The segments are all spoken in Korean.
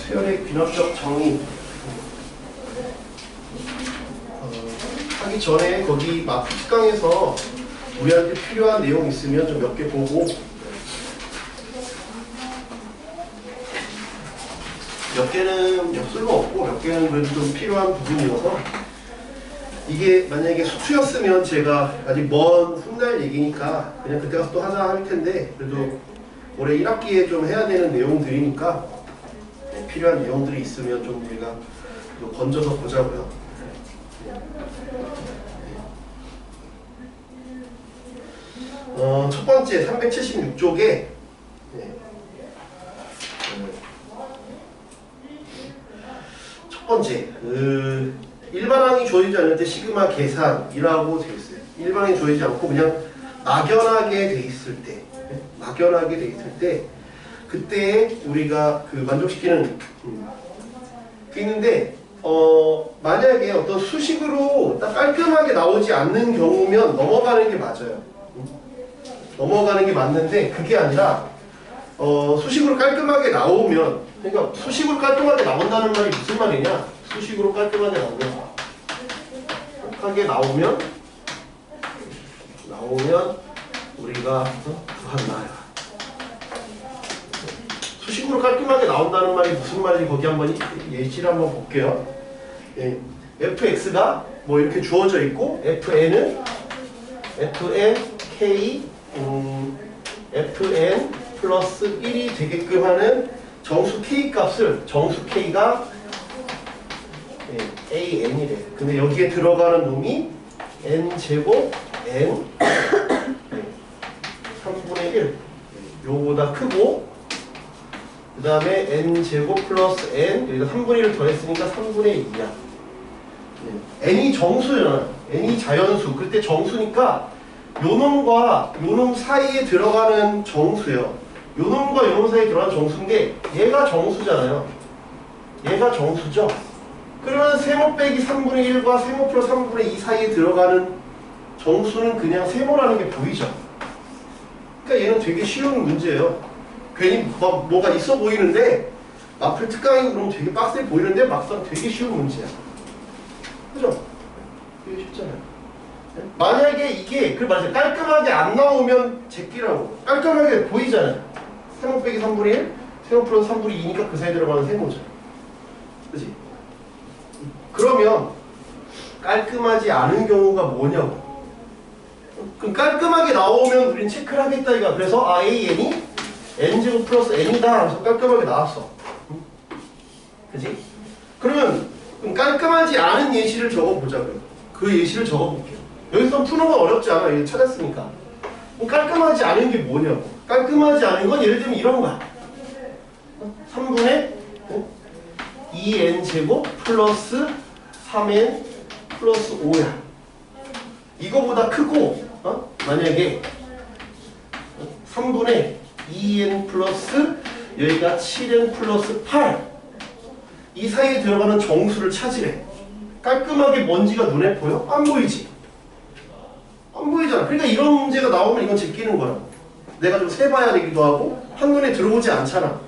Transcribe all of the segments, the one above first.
수열의 귀납적 정의 하기 전에 거기 마프 특강에서 우리한테 필요한 내용 있으면 좀 몇 개 보고 몇 개는 쓸모없고 몇 개는 그래도 좀 필요한 부분이어서 이게 만약에 수투였으면 제가 아직 먼 훗날 얘기니까 그냥 그때 가서 또 하자 할 텐데 그래도 올해 1학기에 좀 해야 되는 내용들이니까 필요한 내용들이 있으면 좀 우리가 건져서 보자고요. 첫 번째 376쪽에 첫 번째 일반항이 주어지지 않을 때 시그마 계산이라고 되어 있어요. 일반항이 주어지지 않고 그냥 막연하게 돼 있을 때 막연하게 돼 있을 때 그때 우리가 그 만족시키는 게 있는데 만약에 어떤 수식으로 딱 깔끔하게 나오지 않는 경우면 넘어가는 게 맞아요. 넘어가는 게 맞는데 그게 아니라 수식으로 깔끔하게 나오면 그러니까 수식으로 깔끔하게 나온다는 말이 무슨 말이냐? 수식으로 깔끔하게 나오면 우리가 구한다. 수식으로 깔끔하게 나온다는 말이 무슨 말인지 거기 한번 예시를 한번 볼게요. fx가 뭐 이렇게 주어져 있고 fn은 fn k fn 플러스 1이 되게끔 하는 정수 k 값을 정수 k가 an이래. 근데 여기에 들어가는 놈이 n제곱 n 3분의 1 요거보다 크고 그 다음에 n제곱 플러스 n 여기다 3분의 1을 더했으니까 3분의 2야. n이 정수잖아. n이 자연수. 그때 정수니까 요놈과 요놈 사이에 들어가는 정수예요. 요놈과 요놈 사이에 들어가는 정수인데 얘가 정수잖아요. 얘가 정수죠. 그러면 세모 빼기 3분의 1과 세모 플러스 3분의 2 사이에 들어가는 정수는 그냥 세모라는 게 보이죠. 그러니까 얘는 되게 쉬운 문제예요. 괜히 뭐가 있어 보이는데 마플 특강이 그러면 되게 빡세 보이는데 막상 되게 쉬운 문제야. 그죠? 되게 쉽잖아요. 만약에 이게 말이죠. 깔끔하게 안 나오면 제끼라고. 깔끔하게 보이잖아요. 세모 빼기 3분의 1, 세모 플러스 3분의 2니까 그 사이에 들어가는 세모죠. 그치? 그러면 깔끔하지 않은 경우가 뭐냐고. 그럼 깔끔하게 나오면 우린 체크를 하겠다 이거. 그래서 AN이 n제곱 플러스 n이다 하면서 깔끔하게 나왔어. 그치? 그러면 깔끔하지 않은 예시를 적어보자고요. 그 예시를 적어볼게요. 여기서 푸는 건 어렵지 않아. 이거 찾았으니까. 깔끔하지 않은 게 뭐냐고. 깔끔하지 않은 건 예를 들면 이런 거야. 3분의 2n제곱 플러스 3n 플러스 5야. 이거보다 크고 만약에 3분의 2n 플러스 여기가 7n 플러스 8 이 사이에 들어가는 정수를 찾으래. 깔끔하게 먼지가 눈에 보여? 안 보이지? 안 보이잖아. 그러니까 이런 문제가 나오면 이건 제끼는 거야. 내가 좀 세봐야 되기도 하고 한눈에 들어오지 않잖아.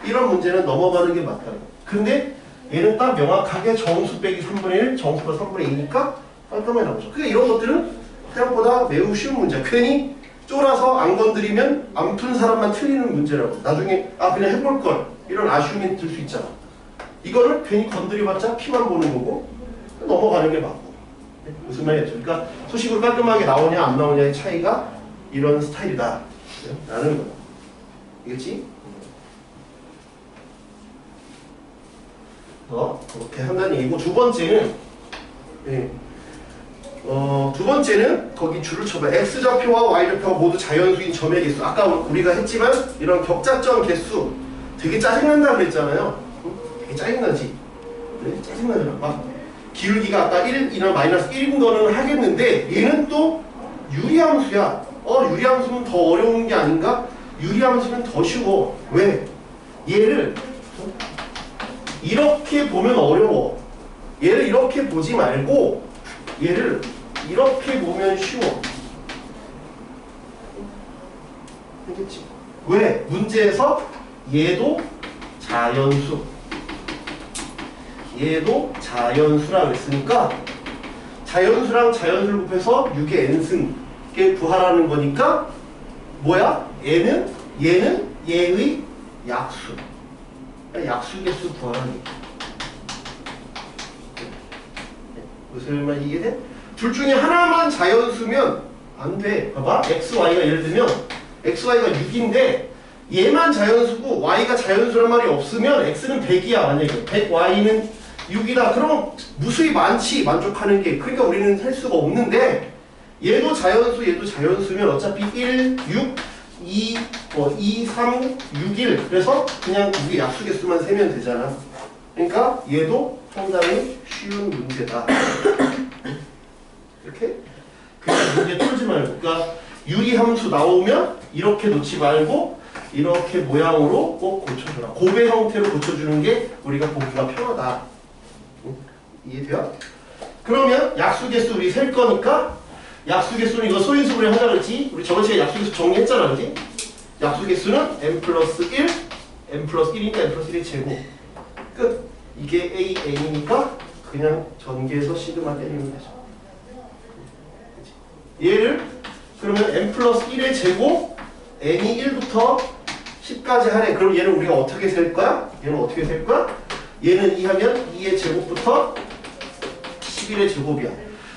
이런 문제는 넘어가는 게 맞다. 근데 얘는 딱 명확하게 정수 빼기 3분의 1, 정수 플러스 3분의 2니까 깔끔하게 나오죠. 그러니까 이런 것들은 생각보다 매우 쉬운 문제야. 괜히 쫄아서 안 건드리면 안 푼 사람만 틀리는 문제라고. 나중에 그냥 해볼걸 이런 아쉬움이 들 수 있잖아. 이거를 괜히 건드려봤자 피만 보는 거고 넘어가는 게 맞고. 무슨 말이었죠? 그러니까 수식으로 깔끔하게 나오냐 안 나오냐의 차이가 이런 스타일이다 라는 거야. 알겠지? 그렇게 한다는 얘기고 두 번째는 두 번째는 거기 줄을 쳐봐. X좌표와 Y좌표가 모두 자연수인 점의 개수. 아까 우리가 했지만 이런 격자점 개수 되게 짜증난다 그랬잖아요. 되게 짜증나지? 그래? 짜증나잖아. 막 기울기가 아까 1이나 마이너스 1인 거는 하겠는데 얘는 또 유리함수야. 유리함수는 더 어려운 게 아닌가? 유리함수는 더 쉬워. 왜? 얘를 이렇게 보면 어려워. 얘를 이렇게 보지 말고 얘를 이렇게 보면 쉬워. 알겠지? 왜? 문제에서 얘도 자연수. 얘도 자연수라 그랬으니까 자연수랑 자연수를 곱해서 6의 n승께 구하라는 거니까 뭐야? 얘는 얘의 약수. 약수개수 구하라는 얘기. 무슨 말 이해돼? 둘 중에 하나만 자연수면 안 돼. 봐봐. x, y가 예를 들면 x, y가 6인데 얘만 자연수고 y가 자연수란 말이 없으면 x는 100이야. 만약에 100, y는 6이다. 그러면 무수히 많지. 만족하는 게. 그러니까 우리는 할 수가 없는데 얘도 자연수, 얘도 자연수면 어차피 1, 6, 2, 2, 3, 6, 1. 그래서 그냥 우리 약수개수만 세면 되잖아. 그러니까 얘도 상당히 쉬운 문제다. 이렇게? 그냥 문제 풀지 말고. 그러니까 유리함수 나오면 이렇게 놓지 말고 이렇게 모양으로 꼭 고쳐줘라. 곱의 형태로 고쳐주는 게 우리가 보기가 편하다. 이해돼요? 그러면 약수개수 우리 셀 거니까 약수개수는 이거 소인수 우리 하자 그랬지? 우리 저번 시간에 약수개수 정리했잖아, 그지? 약수개수는 n 플러스 1, n 플러스 1이니까 n 플러스 1의 제곱. 끝. 이게 a, n이니까 그냥 전개해서 시그마 때리면 되죠. 얘를 그러면 n 플러스 1의 제곱, n이 1부터 10까지 하래. 그럼 얘는 우리가 어떻게 셀 거야? 얘는 어떻게 셀 거야? 얘는 2 하면 2의 제곱부터 11의 제곱이야.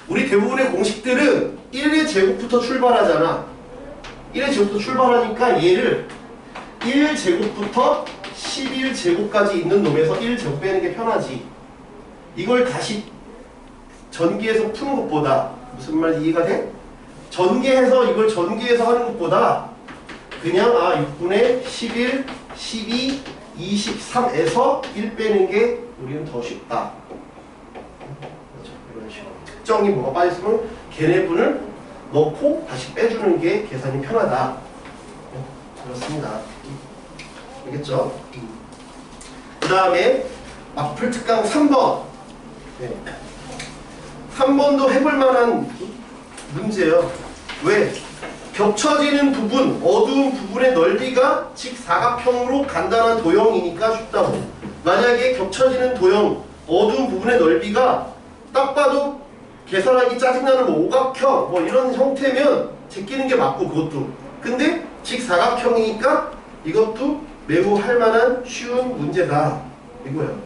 우리 대부분의 공식들은 1의 제곱부터 출발하잖아. 1의 제곱부터 출발하니까 얘를 1제곱부터 11제곱까지 있는 놈에서 1제곱 빼는 게 편하지. 이걸 다시 전개해서 푸는 것보다 무슨 말 이해가 돼? 전개해서 이걸 전개해서 하는 것보다 그냥 6분의 11, 12, 23에서 1 빼는 게 우리는 더 쉽다. 그렇죠? 이런 식으로. 특정이 뭐가 빠졌으면 걔네분을 넣고 다시 빼주는 게 계산이 편하다. 그렇습니다. 알겠죠? 그 다음에 마플 특강 3번. 네. 3번도 해볼 만한 문제예요. 왜? 겹쳐지는 부분, 어두운 부분의 넓이가 직사각형으로 간단한 도형이니까 쉽다고. 만약에 겹쳐지는 도형, 어두운 부분의 넓이가 딱 봐도 계산하기 짜증나는 뭐 오각형 뭐 이런 형태면 제끼는 게 맞고 그것도. 근데 직사각형이니까 이것도 매우 할만한 쉬운 문제다. 이거예요.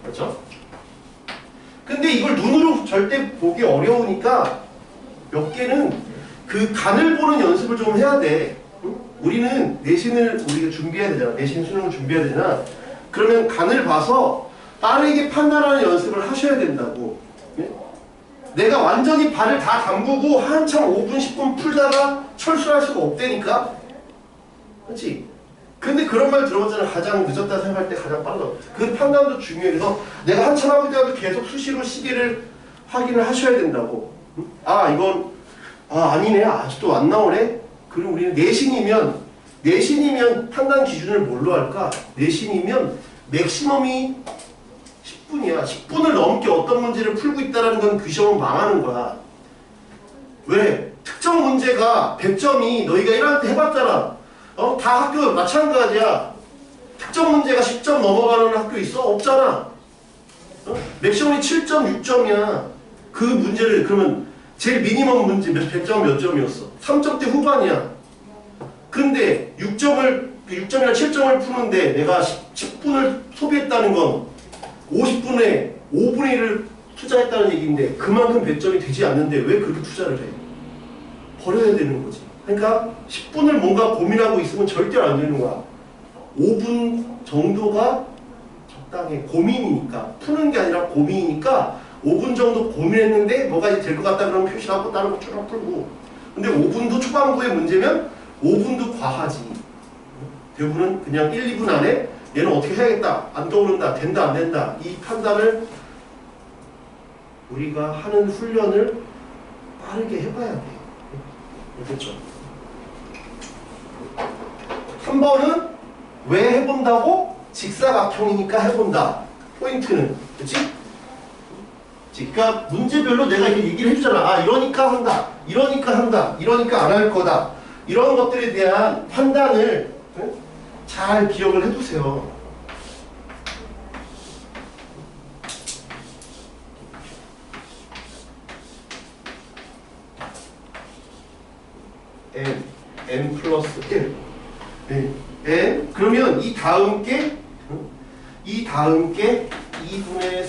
그렇죠? 근데 이걸 눈으로 절대 보기 어려우니까 몇 개는 그 간을 보는 연습을 좀 해야 돼. 응? 우리는 내신을 우리가 준비해야 되잖아. 내신 수능을 준비해야 되잖아. 그러면 간을 봐서 빠르게 판단하는 연습을 하셔야 된다고. 예? 내가 완전히 발을 다 담그고 한참 5분, 10분 풀다가 철수할 수가 없다니까? 그렇지? 근데 그런 말 들어봤잖아. 가장 늦었다 생각할 때 가장 빠르다. 그 판단도 중요해. 그래서 내가 한참 하고 있다가도 계속 수시로 시계를 확인을 하셔야 된다고. 응? 이건 아니네. 아직도 안 나오네. 그럼 우리는 내신이면 판단 기준을 뭘로 할까? 내신이면 맥시멈이 10분이야. 10분을 넘게 어떤 문제를 풀고 있다는 건 그 시험은 망하는 거야. 왜? 특정 문제가 100점이 너희가 1학년 때 해봤잖아. 다 학교 마찬가지야. 특정 문제가 10점 넘어가는 학교 있어? 없잖아. 맥시멈이 7점, 6점이야. 그 문제를 그러면 제일 미니멈 문제 100점 몇 점이었어? 3점대 후반이야. 근데 6점이나 7점을 푸는데 내가 10분을 소비했다는 건 50분에 5분의 1을 투자했다는 얘기인데 그만큼 100점이 되지 않는데 왜 그렇게 투자를 해? 버려야 되는 거지. 그러니까 10분을 뭔가 고민하고 있으면 절대 안 되는 거야. 5분 정도가 적당해. 고민이니까. 푸는 게 아니라 고민이니까 5분 정도 고민했는데 뭐가 이제 될 것 같다 그러면 표시하고 다른 거 쭉 풀고. 근데 5분도 초반부의 문제면 5분도 과하지. 대부분은 그냥 1, 2분 안에 얘는 어떻게 해야겠다. 안 떠오른다. 된다. 안 된다. 이 판단을 우리가 하는 훈련을 빠르게 해봐야 돼. 그렇죠? 3번은 왜 해본다고? 직사각형이니까 해본다. 포인트는. 그치? 그러니까 문제별로 내가 이렇게 얘기를 해주잖아. 이러니까 한다. 이러니까 한다. 이러니까 안 할 거다. 이런 것들에 대한 판단을 잘 기억을 해두세요. n 플러스 1. 네. n 그러면 이 다음 게 2분의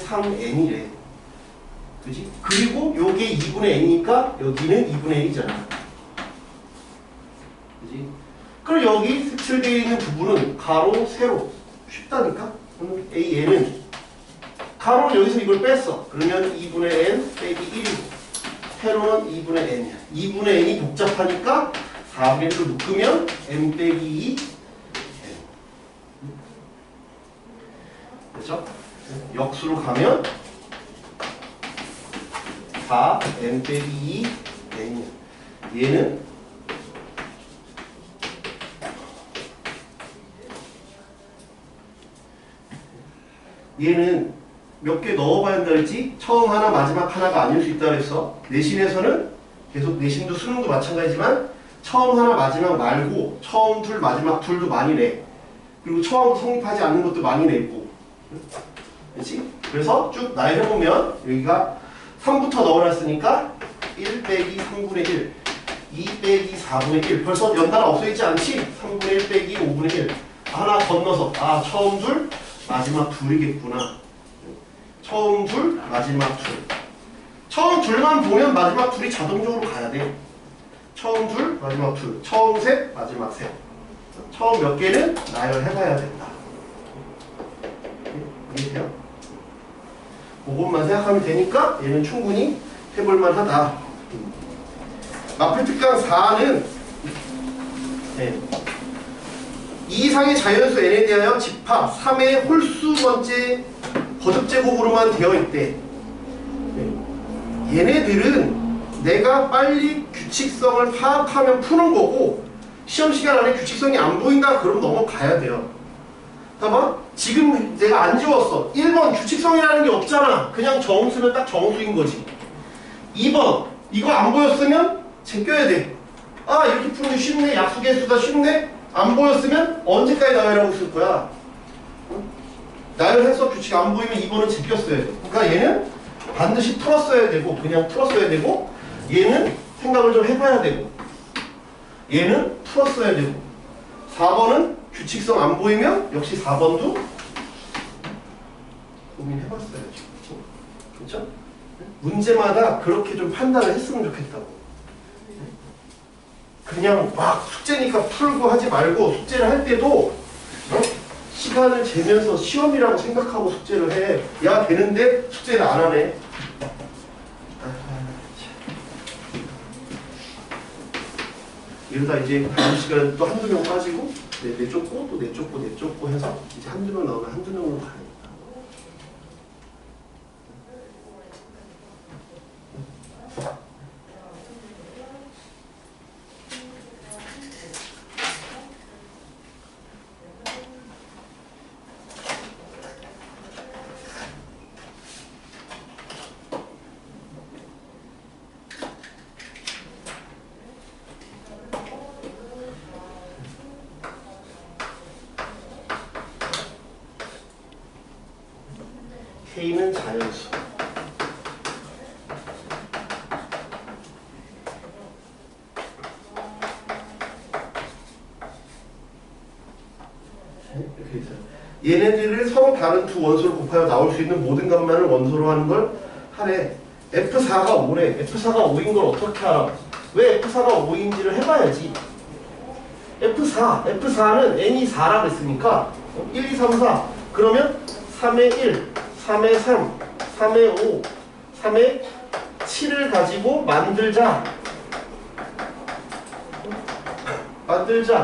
3n이래. 그지? 그리고 요게 2분의 n이니까 여기는 2분의 1이잖아. 그지? 그럼 여기 색칠되어 있는 부분은 가로, 세로. 쉽다니까? AN은 가로는 여기서 이걸 뺐어. 그러면 2분의 n 빼기 1이고 세로는 2분의 n이야. 2분의 n이 복잡하니까 4분의 1로 묶으면 n 빼기 2 n. 그렇죠? 역수로 가면 4 n 빼기 2 n이야. 얘는 몇 개 넣어봐야 한다 했지? 처음 하나 마지막 하나가 아닐 수 있다 그랬어. 내신에서는 계속 내신도 수능도 마찬가지지만 처음 하나 마지막 말고 처음 둘 마지막 둘도 많이 내. 그리고 처음부터 성립하지 않는 것도 많이 내고. 그렇지? 그래서 쭉 나열해보면 여기가 3부터 넣어놨으니까 1 빼기 3분의 1 2 빼기 4분의 1 벌써 연달아 없어있지 않지? 3분의 1 빼기 5분의 1 하나 건너서 처음 둘 마지막 둘이겠구나. 처음 둘 마지막 둘. 처음 둘만 보면 마지막 둘이 자동적으로 가야 돼. 처음 둘 마지막 둘. 처음 셋 마지막 셋. 처음 몇 개는 나열해봐야 된다. 이해돼요? 그것만 생각하면 되니까 얘는 충분히 해볼만 하다. 마플 특강 4는 이 이상의 자연수 n에 대하여 집합 3의 홀수 번째 거듭제곱으로만 되어 있대. 얘네들은 내가 빨리 규칙성을 파악하면 푸는 거고 시험 시간 안에 규칙성이 안 보인다 그럼 넘어가야 돼요. 봐봐. 지금 내가 안 지웠어. 1번 규칙성이라는 게 없잖아. 그냥 정수면 딱 정수인 거지. 2번 이거 안 보였으면 제껴야 돼. 이렇게 푸는 게 쉽네. 약수계수다 쉽네. 안 보였으면 언제까지 나열하고 있을 거야? 나열해서 규칙 안 보이면 2번은 제꼈어야 돼. 그러니까 얘는 반드시 풀었어야 되고 그냥 풀었어야 되고 얘는 생각을 좀 해봐야 되고 얘는 풀었어야 되고 4번은 규칙성 안 보이면 역시 4번도 고민해봤어야죠. 그렇죠? 문제마다 그렇게 좀 판단을 했으면 좋겠다고. 그냥 막 숙제니까 풀고 하지 말고 숙제를 할 때도 시간을 재면서 시험이라고 생각하고 숙제를 해. 야 되는데 숙제를 안 하네. 이러다 이제 다음 시간에 또 한두 명 빠지고 내쫓고 또 내쫓고 해서 이제 한두 명 나오면 한두 명으로 가야 돼. K는 자연수. 이렇게 있어요. 얘네들을 서로 다른 두 원소를 곱하여 나올 수 있는 모든 값만을 원소로 하는 걸 하래. F4가 5래. F4가 5인 걸 어떻게 알아? 왜 F4가 5인지를 해봐야지. F4는 n이 4라 그랬으니까 1, 2, 3, 4 그러면 3의 1, 3의 3, 3의 5, 3의 7을 가지고 만들자.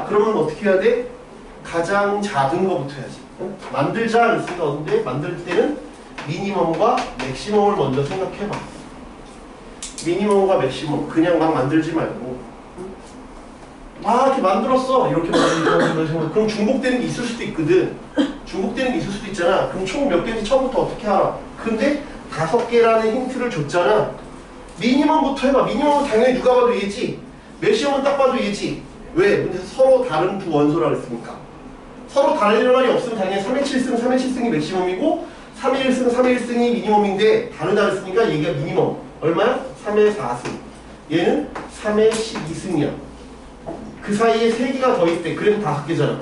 그러면 어떻게 해야 돼? 가장 작은 거부터 해야지. 만들자 그랬으니까 근데 만들 때는 미니멈과 맥시멈을 먼저 생각해봐. 미니멈과 맥시멈 그냥 막 만들지 말고 이렇게 만들었어. 이렇게 만들면 그럼 중복되는 게 있을 수도 있거든. 중복되는 게 있을 수도 있잖아. 그럼 총 몇 개인지 처음부터 어떻게 알아? 근데 5개라는 힌트를 줬잖아. 미니멈부터 해봐. 미니멈은 당연히 누가 봐도 얘지. 맥시멈은 딱 봐도 얘지. 왜? 근데 서로 다른 두 원소라 그랬으니까. 서로 다른 일어날이 없으면 당연히 3의 7승, 3의 7승이 맥시멈이고 3의 1승, 3의 1승이 미니멈인데 다르다 그랬으니까 얘가 미니멈. 얼마야? 3의 4승. 얘는 3의 12승이야. 그 사이에 3개가 더 있대. 그래서 5개잖아.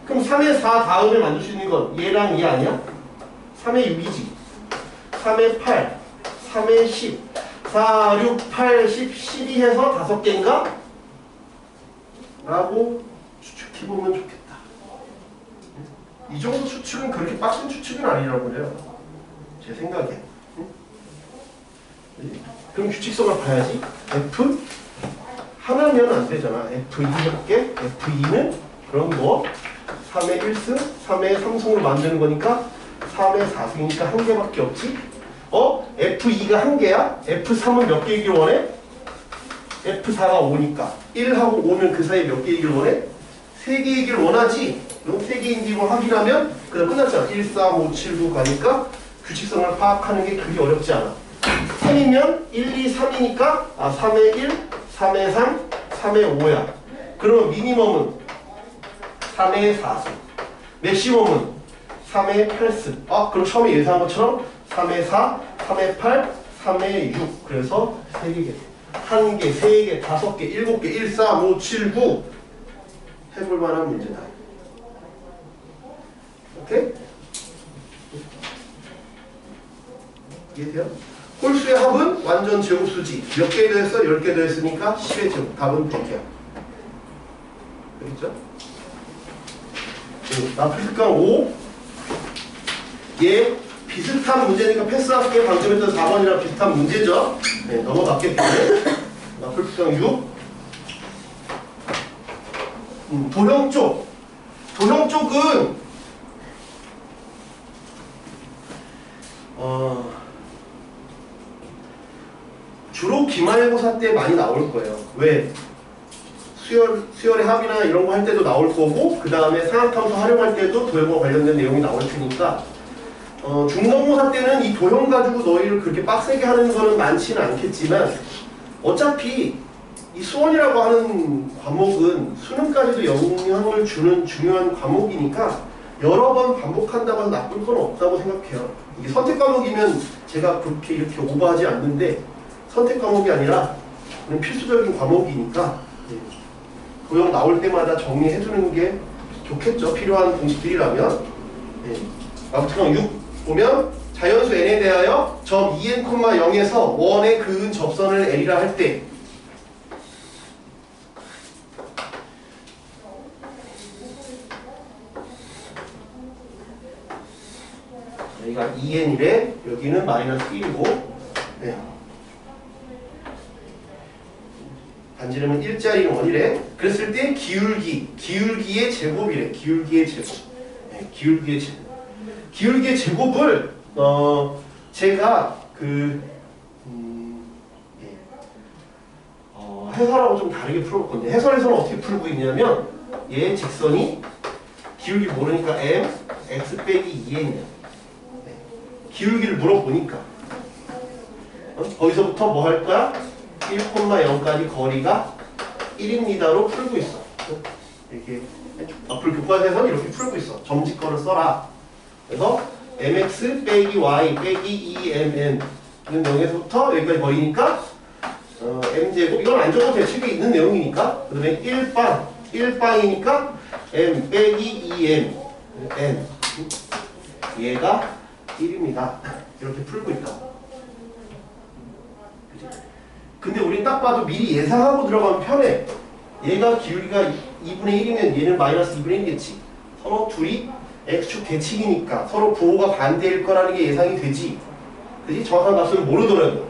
그럼 3의 4 다음에 만들 수 있는 건 얘랑 얘 아니야? 3의 6이지. 3의 8, 3의 10, 4, 6, 8, 10, 12 해서 5개인가? 라고 추측해보면 좋겠다. 이 정도 추측은 그렇게 빡센 추측은 아니라고 그래요. 제 생각에. 그럼 규칙성을 봐야지. F 하나면 안 되잖아. F2 해볼게. F2는 그럼 뭐 3의 1승, 3의 3승으로 만드는 거니까 3의 4승이니까 1개밖에 없지? F2가 1개야? F3은 몇 개이길 원해? F4가 5니까 1하고 5면 그 사이에 몇 개이길 원해? 3개이길 원하지? 그럼 3개인지 이걸 확인하면 그다음 끝났잖아. 1, 3, 5, 7, 9 가니까 규칙성을 파악하는 게 그리 어렵지 않아. 3이면 1, 2, 3이니까 3의 1, 3의 3, 3의 5야. 그러면 미니멈은 3의 4승. 맥시멈은 3의 8승. 그럼 처음에 예상한 것처럼 3의 4, 3의 8, 3의 6. 그래서 3개. 1개, 3개, 5개, 7개, 1, 4, 5, 7, 9. 해볼 만한 문제다. 오케이? 이해돼요? 홀수의 합은 완전 제곱수지. 몇 개 더했어? 10개 더했으니까 10의 제곱. 답은 100이야. 알겠죠? 나플특강 5. 얘 비슷한 문제니까 패스할게. 방금 했던 4번이랑 비슷한 문제죠. 네, 넘어갔기 때문에. 나플특강 6. 도형 쪽. 도형 쪽은 주로 기말고사 때 많이 나올 거예요. 왜? 수열의 합이나 이런 거 할 때도 나올 거고, 그 다음에 상학함수 활용할 때도 도형과 관련된 내용이 나올 테니까, 중간고사 때는 이 도형 가지고 너희를 그렇게 빡세게 하는 거는 많지는 않겠지만, 어차피 이 수원이라고 하는 과목은 수능까지도 영향을 주는 중요한 과목이니까 여러 번 반복한다고 해서 나쁠 건 없다고 생각해요. 이게 선택 과목이면 제가 그렇게 이렇게 오버하지 않는데, 선택 과목이 아니라 그냥 필수적인 과목이니까 도형 나올 때마다 정리해주는 게 좋겠죠. 필요한 공식들이라면. 나플특강 6 보면 자연수 n에 대하여 점 2n,0에서 원에 그은 접선을 n이라 할 때 여기가 2n이래. 여기는 마이너스 1이고 반지름은 1짜리는 1이래. 그랬을 때 기울기의 제곱이래. 기울기의 제곱. 기울기의 제곱. 기울기의 제곱을 제가 해설하고 좀 다르게 풀어볼 건데, 해설에서는 어떻게 풀고 있냐면 얘 직선이 기울기 모르니까 m x 빼기 2n이야. 기울기를 물어보니까 거기서부터 뭐 할 거야? 1,0까지 거리가 1입니다로 풀고 있어. 이렇게 앞으로 교과서에서는 이렇게 풀고 있어. 점집거를 써라. 그래서 mx 빼기 y 빼기 2mn 이런 내용에서부터 여기까지 거리니까 m제곱, 이건 안 적어도 돼. 책에 있는 내용이니까. 그 다음에 1빵이니까 m 빼기 2m n 얘가 1입니다. 이렇게 풀고 있다. 근데 우린 딱 봐도 미리 예상하고 들어가면 편해. 얘가 기울기가 2분의 1이면 얘는 마이너스 2분의 1이겠지. 서로 둘이 x축 대칭이니까 서로 부호가 반대일 거라는 게 예상이 되지. 그지? 정확한 값을 모르더라도.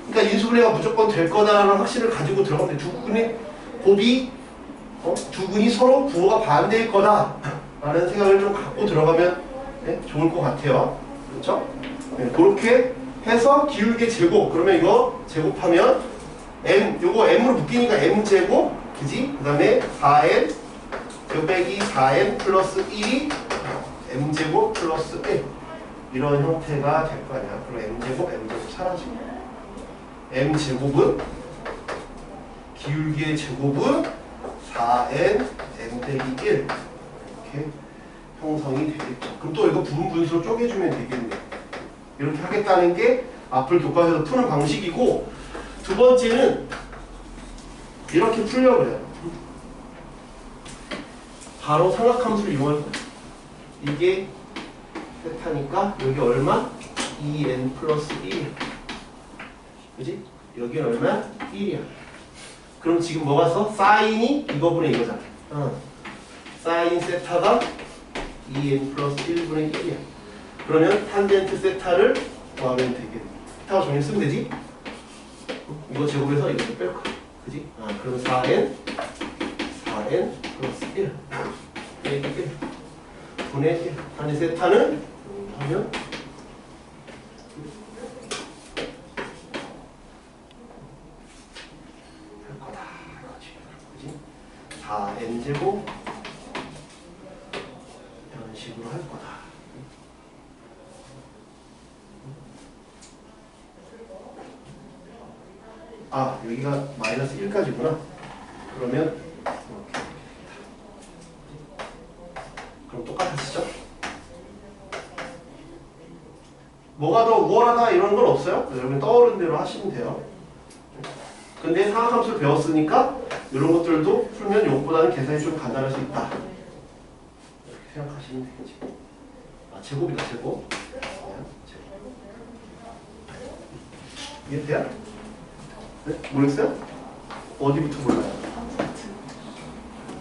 그러니까 인수분해가 무조건 될 거다라는 확신을 가지고 들어가면 돼. 두 근의 곱이 두 근이 서로 부호가 반대일 거다 라는 생각을 좀 갖고 들어가면 좋을 것 같아요. 그렇죠? 그렇게 해서 기울기 제곱, 그러면 이거 제곱하면 m, 요거 m으로 묶이니까 m제곱, 그지? 그 다음에 4n 제곱 빼기 4n 플러스 1이 m제곱 플러스 1 이런 형태가 될 거 아니야. 그럼 m제곱 사라지고 m제곱은 기울기의 제곱은 4n m 빼기 1 이렇게 형성이 되겠죠. 그럼 또 이거 부분 분수로 쪼개주면 되겠네. 이렇게 하겠다는 게 앞을 교과서에서 푸는 방식이고, 두 번째는 이렇게 풀려고 그래요. 바로 삼각함수를 이용할 거야. 이게 세타니까 여기 얼마? 2n 플러스 1이야. 그지? 여기 얼마? 1이야. 그럼 지금 뭐가 써? 사인이 이거분의 이거잖아. 사인 세타가 2n 플러스 1분의 1이야. 그러면 탄젠트 세타를 구하면 되게 돼. 세타가 정리 쓰면 되지? 이거 제곱해서 이거 뺄 거야. 그지? 그럼 4n 플러스 1 분의 1. 탄젠트 세타는 하면 할 거다. 그지? 4n제곱 이런 식으로 할 거다. 여기가 마이너스 1까지구나. 그러면 이렇게. 그럼 똑같으시죠? 뭐가 더 우월하다 이런 건 없어요? 여러분 떠오른 대로 하시면 돼요. 근데 상학함수를 배웠으니까 이런 것들도 풀면 이것보다는 계산이 좀 간단할 수 있다. 이렇게 생각하시면 되겠지. 제곱이다, 제곱. 이해돼요? 네? 모르겠어요? 어디부터 몰라요?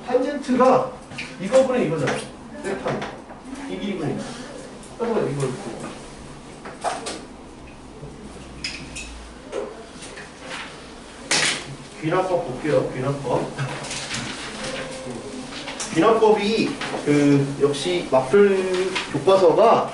탄젠트가 이거분의 이거잖아. 세타. 이 길이분이니까. 그래서 이걸 귀납법 볼게요. 귀납법. 귀납법이 역시 마플 교과서가